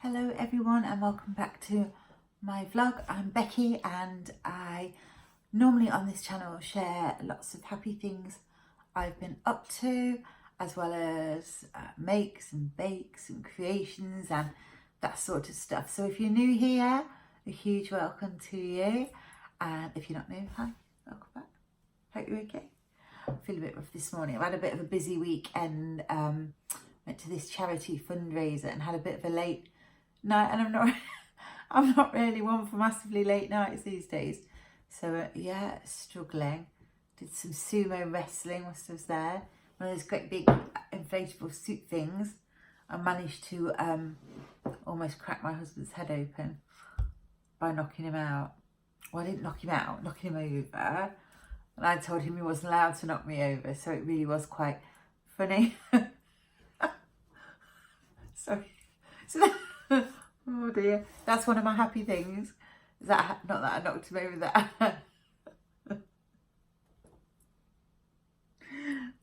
Hello everyone and welcome back to my vlog. I'm Becky and I normally on this channel share lots of happy things I've been up to, as well as makes and bakes and creations and that sort of stuff. So if you're new here, a huge welcome to you, and if you're not new, hi, welcome back. Hope you're okay. I feel a bit rough this morning. I've had a bit of a busy week and went to this charity fundraiser and had a bit of a late night, and I'm not really one for massively late nights these days. So yeah, struggling. Did some sumo wrestling whilst I was there. One of those great big inflatable suit things. I managed to almost crack my husband's head open by knocking him out. Well, I didn't knock him out, knocking him over. And I told him he wasn't allowed to knock me over, so it really was quite funny. Sorry. So oh dear, that's one of my happy things. Is that not that I knocked him over that,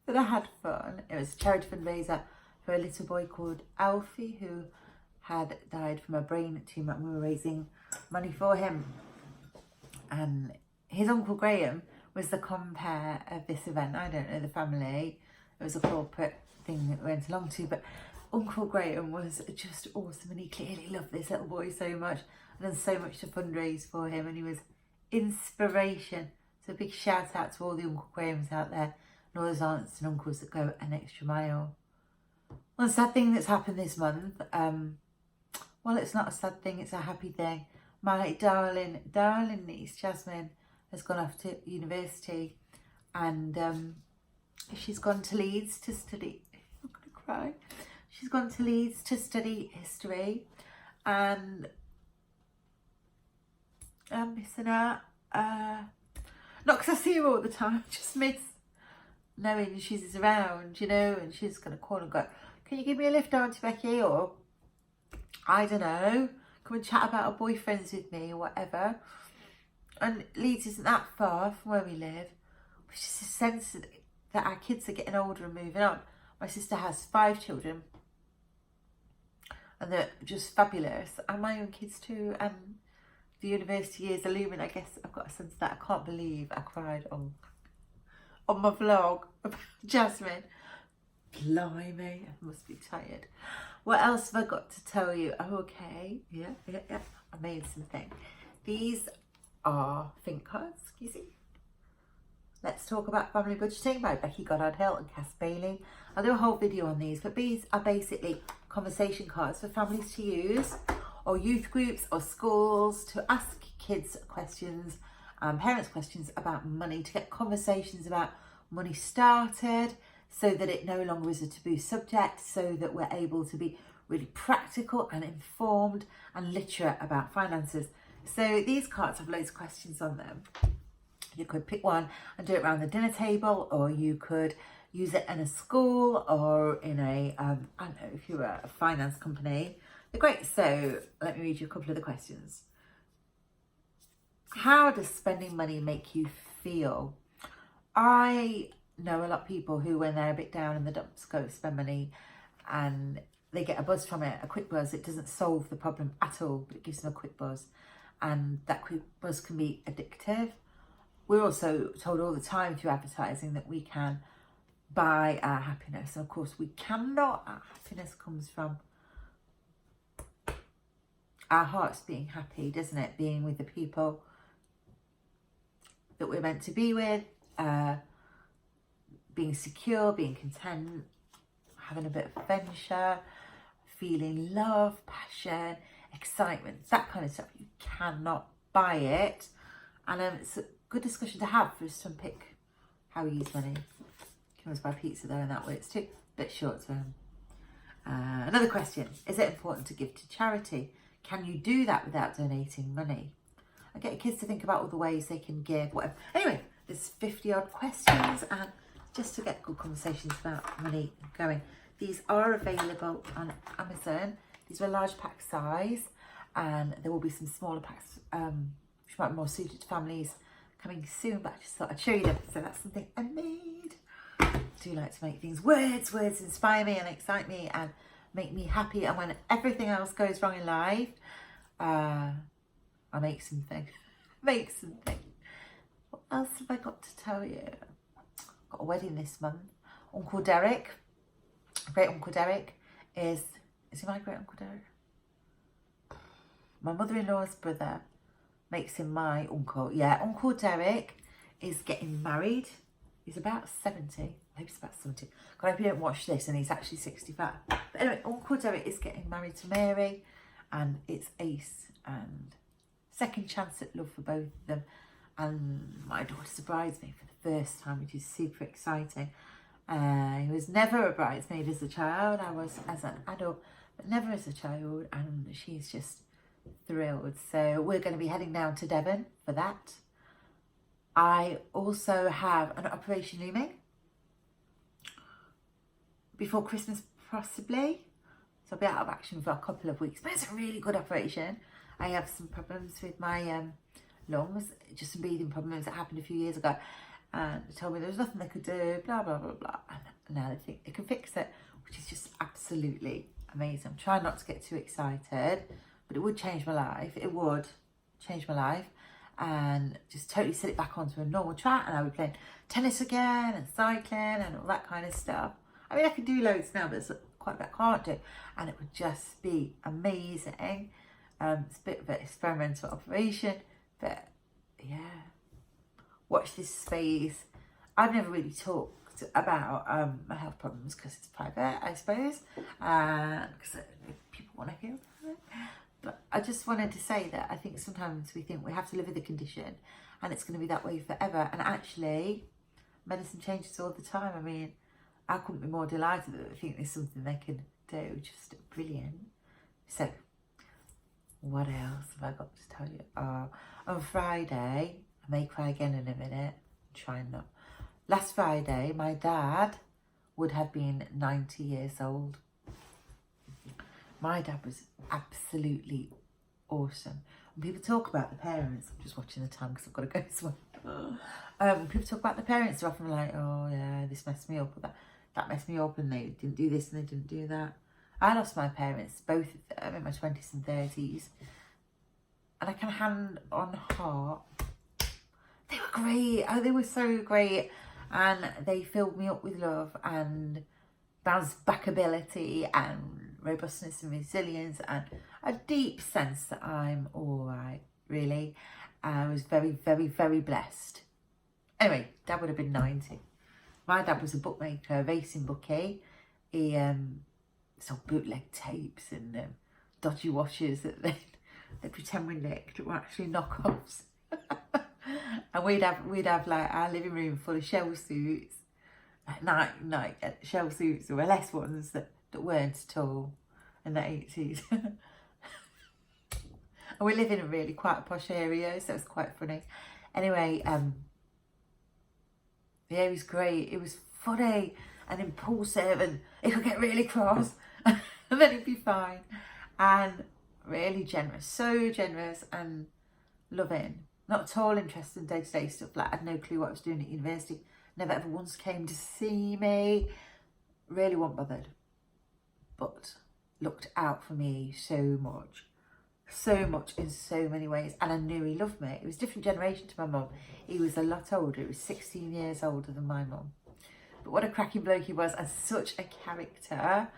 but I had fun. It was a charity fundraiser for a little boy called Alfie who had died from a brain tumour, and we were raising money for him. And his uncle Graham was the compere of this event. I don't know the family. It was a corporate thing that we went along to, but Uncle Graham was just awesome, and he clearly loved this little boy so much and done so much to fundraise for him, and he was inspiration. So a big shout out to all the Uncle Grahams out there and all those aunts and uncles that go an extra mile. One sad thing that's happened this month, well, it's not a sad thing, it's a happy thing. My darling niece Jasmine has gone off to university, and she's gone to Leeds to study. I'm gonna cry. She's gone to Leeds to study history, and I'm missing her. Not because I see her all the time, just miss knowing she's around, you know, and she's going to call and go, can you give me a lift, Auntie Becky? Or, I don't know, come and chat about her boyfriends with me or whatever. And Leeds isn't that far from where we live, but just a sense that our kids are getting older and moving on. My sister has 5 children, and they're just fabulous, and my own kids too, and the university years are looming. I guess I've got a sense that I can't believe I cried on my vlog about Jasmine. Blimey, I must be tired. What else have I got to tell you? Oh, okay, yeah, I made something. These are think cards, you see. Let's Talk About Family Budgeting by Becky, Goddard-hill and Cass Bailey. I'll do a whole video on these, but these are basically conversation cards for families to use, or youth groups or schools to ask kids questions, parents questions about money, to get conversations about money started so that it no longer is a taboo subject, so that we're able to be really practical and informed and literate about finances. So these cards have loads of questions on them. You could pick one and do it around the dinner table, or you could use it in a school or in a, I don't know, if you're a finance company. They're great. So let me read you a couple of the questions. How does spending money make you feel? I know a lot of people who, when they're a bit down in the dumps, go spend money and they get a buzz from it, a quick buzz. It doesn't solve the problem at all, but it gives them a quick buzz. And that quick buzz can be addictive. We're also told all the time through advertising that we can buy our happiness. And of course we cannot. Our happiness comes from our hearts being happy, doesn't it? Being with the people that we're meant to be with, being secure, being content, having a bit of adventure, feeling love, passion, excitement, that kind of stuff. You cannot buy it. And it's a good discussion to have, for us to unpick how we use money. You can always buy pizza though, and that works too. Bit short term. Another question: is it important to give to charity? Can you do that without donating money? I get your kids to think about all the ways they can give, whatever. Anyway, there's 50 odd questions, and just to get good conversations about money going. These are available on Amazon. These are a large pack size, and there will be some smaller packs which might be more suited to families coming soon, but I just thought I'd show you them. So that's something I made. I do like to make things. Words inspire me and excite me and make me happy, and when everything else goes wrong in life, I make something. Make something. What else have I got to tell you? I've got a wedding this month. Uncle Derek, great Uncle Derek, is he my great Uncle Derek? My mother-in-law's brother makes him my uncle. Yeah, Uncle Derek is getting married. He's about 70. I hope he's about 70. God, I hope you don't watch this and he's actually 65. But anyway, Uncle Derek is getting married to Mary, and it's ace and second chance at love for both of them. And my daughter surprised me for the first time, which is super exciting. I was never a bridesmaid as a child. I was as an adult, but never as a child, and she's just thrilled. So we're going to be heading down to Devon for that. I also have an operation looming before Christmas, possibly. So I'll be out of action for a couple of weeks, but it's a really good operation. I have some problems with my lungs, just some breathing problems that happened a few years ago, and they told me there was nothing they could do, blah, blah, blah, blah. And now they think they can fix it, which is just absolutely amazing. I'm trying not to get too excited, but it would change my life. It would change my life and just totally set it back onto a normal track, and I would be playing tennis again and cycling and all that kind of stuff. I mean, I can do loads now, but there's quite a bit I can't do, and it would just be amazing. It's a bit of an experimental operation, but yeah, watch this space. I've never really talked about my health problems because it's private, I suppose, because people want to hear about it. But I just wanted to say that I think sometimes we think we have to live with a condition and it's going to be that way forever, and actually medicine changes all the time. I mean, I couldn't be more delighted that I think there's something they can do. Just brilliant. So what else have I got to tell you? On Friday, I may cry again in a minute. Try not. Last Friday, my dad would have been 90 years old. My dad was absolutely awesome. When people talk about the parents, I'm just watching the time because I've got to go somewhere. When people talk about the parents, they're often like, oh yeah, this messed me up, or that messed me up, and they didn't do this and they didn't do that. I lost my parents, both of them, in my 20s and 30s. And I can hand on heart, they were great. Oh, they were so great. And they filled me up with love and bounce back ability and robustness and resilience and a deep sense that I'm all right, really. I was very, very, very blessed. Anyway, Dad would have been 90. My dad was a bookmaker, a racing bookie. He sold bootleg tapes and dodgy watches that they pretend we nicked were actually knockoffs. And we'd have like our living room full of shell suits, like night shell suits, or less ones that weren't at all in the 80s. And we live in a really quite a posh area, so it's quite funny. Anyway, yeah, it was great. It was funny and impulsive, and he could get really cross and then he'd be fine. And really generous, so generous and loving. Not at all interested in day-to-day stuff. Like, I had no clue what I was doing at university. Never ever once came to see me. Really wasn't bothered. But looked out for me so much. So much in so many ways. And I knew he loved me. It was a different generation to my mum. He was a lot older. He was 16 years older than my mum. But what a cracking bloke he was, and such a character.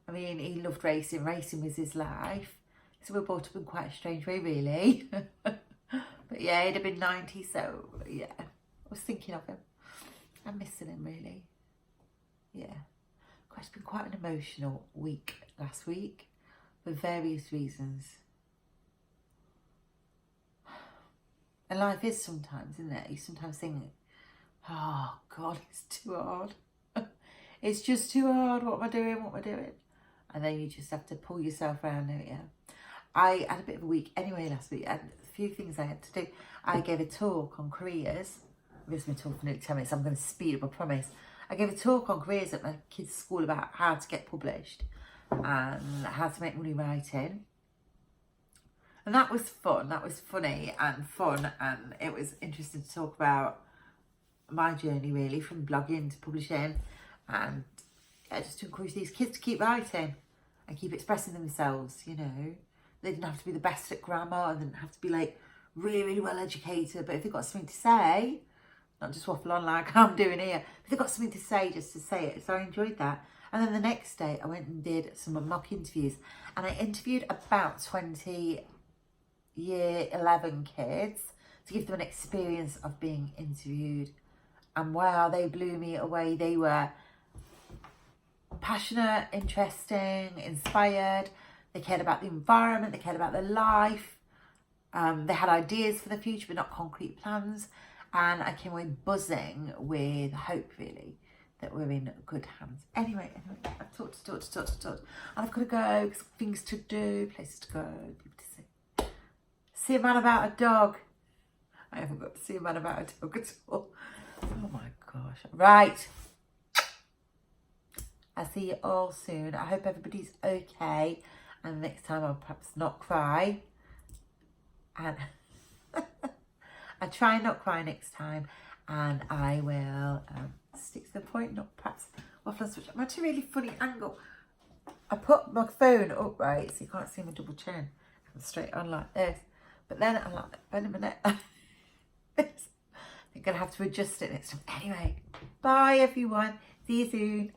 I mean, he loved racing. Racing was his life. So we were brought up in quite a strange way, really. But yeah, he'd have been 90, so yeah, I was thinking of him. I'm missing him, really. Yeah. It's been quite an emotional week last week for various reasons. And life is sometimes, isn't it? You sometimes think, oh God, it's too hard. It's just too hard. What am I doing? What am I doing? And then you just have to pull yourself around, don't you? I had a bit of a week anyway last week. I had a few things I had to do. I gave a talk on careers. I've just been talking for nearly 10 minutes. I'm going to speed up, I promise. I gave a talk on careers at my kids' school about how to get published and how to make money writing. And that was fun. That was funny and fun. And it was interesting to talk about my journey, really, from blogging to publishing. And yeah, just to encourage these kids to keep writing. and keep expressing themselves, you know. They didn't have to be the best at grammar, and they didn't have to be like really, really well educated, but if they've got something to say, not just waffle on like I'm doing here, if they've got something to say, just to say it. So I enjoyed that. And then the next day I went and did some mock interviews, and I interviewed about 20 year 11 kids to give them an experience of being interviewed. And wow, they blew me away. They were passionate, interesting, inspired. They cared about the environment, they cared about their life. They had ideas for the future, but not concrete plans. And I came away buzzing with hope, really, that we're in good hands. Anyway, I've talked. And I've got to go, because things to do, places to go, people to see. See a man about a dog. I haven't got to see a man about a dog at all. Oh my gosh. Right. I'll see you all soon. I hope everybody's okay. And next time I'll perhaps not cry. And I try and not cry next time. And I will stick to the point, not perhaps waffle and switch. I'm at a really funny angle. I put my phone upright so you can't see my double chin. I'm straight on like this. But then I'm like, wait a minute. I'm going to have to adjust it next time. Anyway, bye everyone. See you soon.